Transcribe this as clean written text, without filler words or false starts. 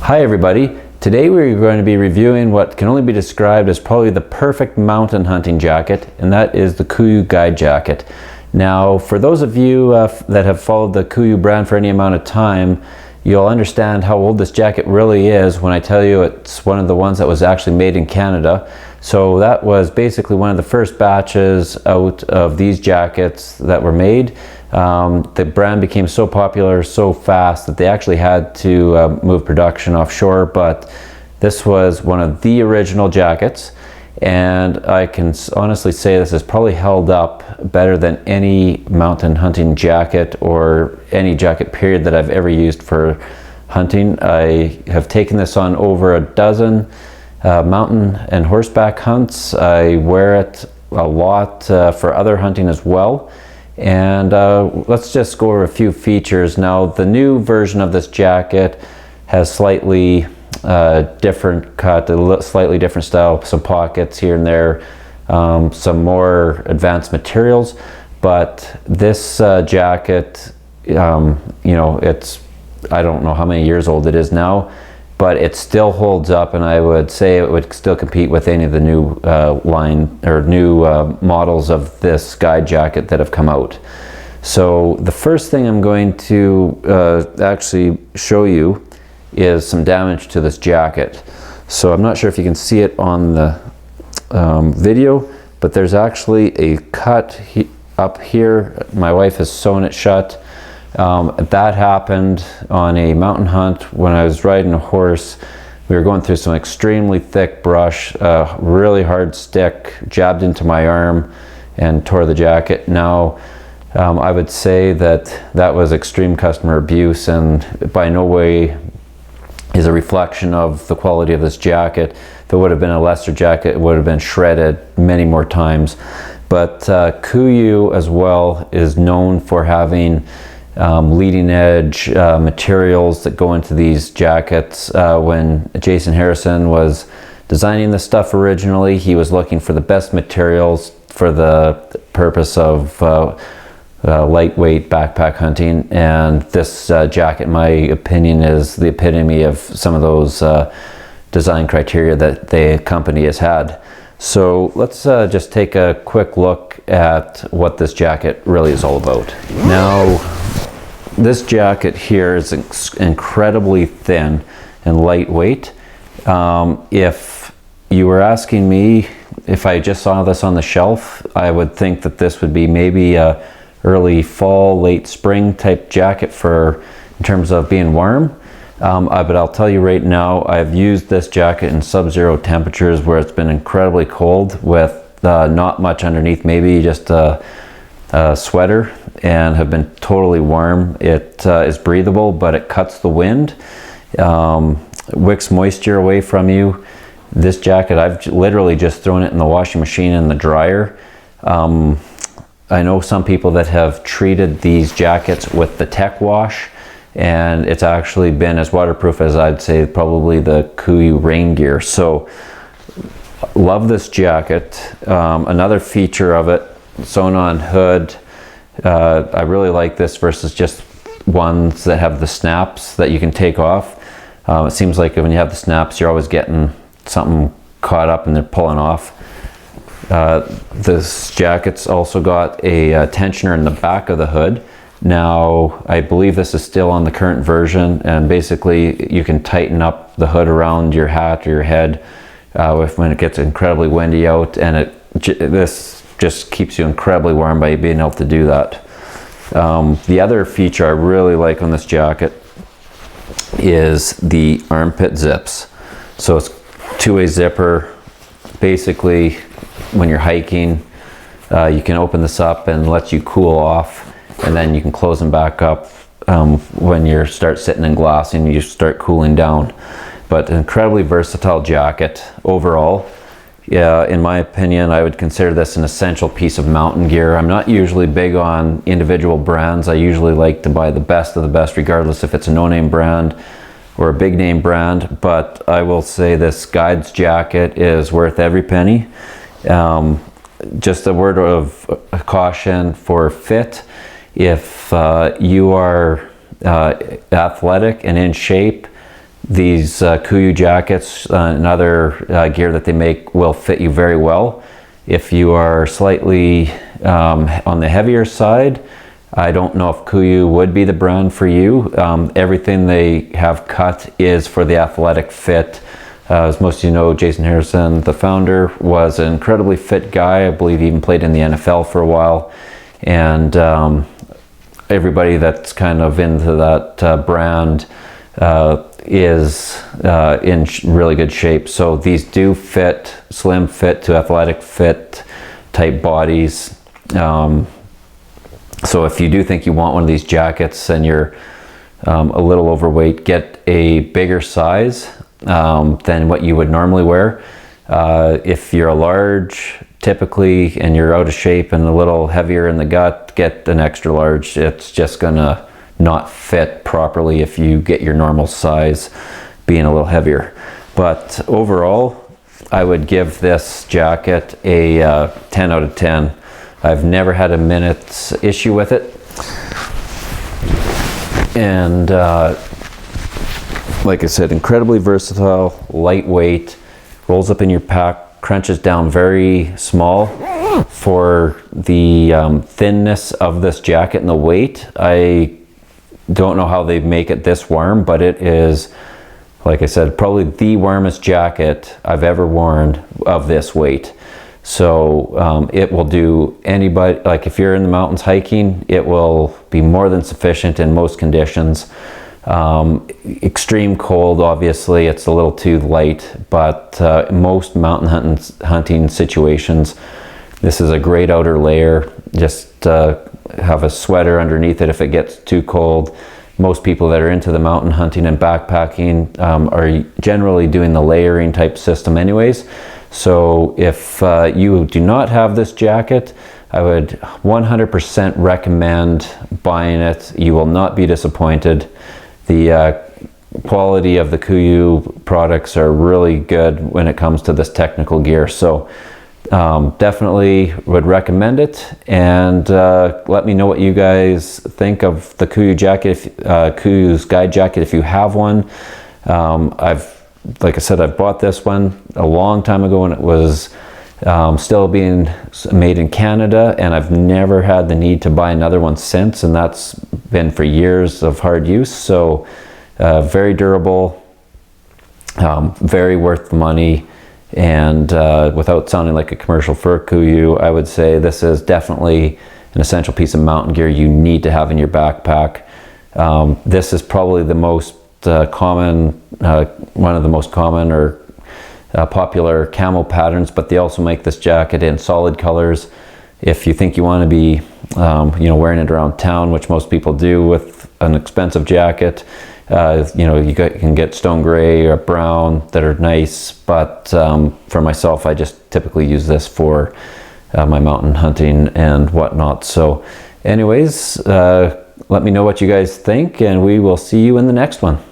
Hi everybody, today we're going to be reviewing what can only be described as probably the perfect mountain hunting jacket, and that is the KUIU guide jacket. Now for those of you that have followed the KUIU brand for any amount of time, you'll understand how old this jacket really is when I tell you it's one of the ones that was actually made in Canada. So that was basically one of the first batches out of these jackets that were made. The brand became so popular so fast that they actually had to move production offshore, but this was one of the original jackets, and I can honestly say this has probably held up better than any mountain hunting jacket or any jacket period that I've ever used for hunting. I have taken this on over a dozen mountain and horseback hunts. I wear it a lot for other hunting as well. And let's just go over a few features. Now the new version of this jacket has slightly different cut, a slightly different style, some pockets here and there, some more advanced materials. But this jacket, you know, I don't know how many years old it is now, but it still holds up, and I would say it would still compete with any of the new line or new models of this guide jacket that have come out. So the first thing I'm going to actually show you is some damage to this jacket. So I'm not sure if you can see it on the video, but there's actually a cut up here. My wife has sewn it shut. That happened on a mountain hunt when I was riding a horse. We were going through some extremely thick brush, really hard stick jabbed into my arm and tore the jacket. Now I would say that that was extreme customer abuse, and by no way is a reflection of the quality of this jacket. If it would have been a lesser jacket, it would have been shredded many more times. But KUIU as well is known for having leading edge materials that go into these jackets. When Jason Harrison was designing this stuff originally, he was looking for the best materials for the purpose of lightweight backpack hunting, and this jacket, in my opinion, is the epitome of some of those design criteria that the company has had. So let's just take a quick look at what this jacket really is all about. Now, this jacket here is incredibly thin and lightweight. If you were asking me if I just saw this on the shelf, I would think that this would be maybe a early fall, late spring type jacket in terms of being warm. But I'll tell you right now, I've used this jacket in sub-zero temperatures where it's been incredibly cold with not much underneath, maybe just a sweater, and have been totally warm. It is breathable, but it cuts the wind, wicks moisture away from you. This jacket, I've literally just thrown it in the washing machine and the dryer. I know some people that have treated these jackets with the tech wash, and it's actually been as waterproof as I'd say probably the KUIU rain gear. So love this jacket. Another feature of it, sewn on hood. I really like this versus just ones that have the snaps that you can take off. It seems like when you have the snaps, you're always getting something caught up and they're pulling off. This jacket's also got a tensioner in the back of the hood. Now, I believe this is still on the current version, and basically you can tighten up the hood around your hat or your head when it gets incredibly windy out, and this just keeps you incredibly warm by being able to do that. The other feature I really like on this jacket is the armpit zips. So it's two-way zipper. Basically, when you're hiking, you can open this up and let you cool off, and then you can close them back up when you start sitting in glass and you start cooling down. But an incredibly versatile jacket overall. Yeah, in my opinion, I would consider this an essential piece of mountain gear. I'm not usually big on individual brands. I usually like to buy the best of the best, regardless if it's a no-name brand or a big name brand. But I will say this guide's jacket is worth every penny. Just a word of caution for fit. If you are athletic and in shape, these KUIU jackets and other gear that they make will fit you very well. If you are slightly on the heavier side, I don't know if KUIU would be the brand for you. Everything they have cut is for the athletic fit. As most of you know, Jason Harrison, the founder, was an incredibly fit guy. I believe he even played in the NFL for a while. And everybody that's kind of into that brand is in really good shape. So these do fit, slim fit to athletic fit type bodies. So if you do think you want one of these jackets and you're a little overweight, get a bigger size than what you would normally wear. If you're a large typically and you're out of shape and a little heavier in the gut, get an extra large. It's just gonna not fit properly if you get your normal size being a little heavier. But overall, I would give this jacket a 10 out of 10. I've never had a minute's issue with it. And like I said, incredibly versatile, lightweight, rolls up in your pack, crunches down very small. For the thinness of this jacket and the weight, I don't know how they make it this warm, but it is, like I said, probably the warmest jacket I've ever worn of this weight. So it will do anybody, like if you're in the mountains hiking, it will be more than sufficient in most conditions. Extreme cold, obviously, it's a little too light, but most mountain hunting situations, this is a great outer layer. Just have a sweater underneath it if it gets too cold. Most people that are into the mountain hunting and backpacking are generally doing the layering type system anyways. So if you do not have this jacket, I would 100% recommend buying it. You will not be disappointed. The quality of the KUIU products are really good when it comes to this technical gear. So definitely would recommend it. And let me know what you guys think of the KUIU jacket, KUIU's guide jacket if you have one. Like I said, I bought this one a long time ago when it was still being made in Canada, and I've never had the need to buy another one since, and that's been for years of hard use. So very durable, very worth the money, and without sounding like a commercial for KUIU, I would say this is definitely an essential piece of mountain gear you need to have in your backpack. This is probably the most common, one of the most common or popular camo patterns, but they also make this jacket in solid colors. If you think you want to be wearing it around town, which most people do with an expensive jacket, you can get stone gray or brown that are nice, but for myself, I just typically use this for my mountain hunting and whatnot. So anyways, let me know what you guys think, and we will see you in the next one.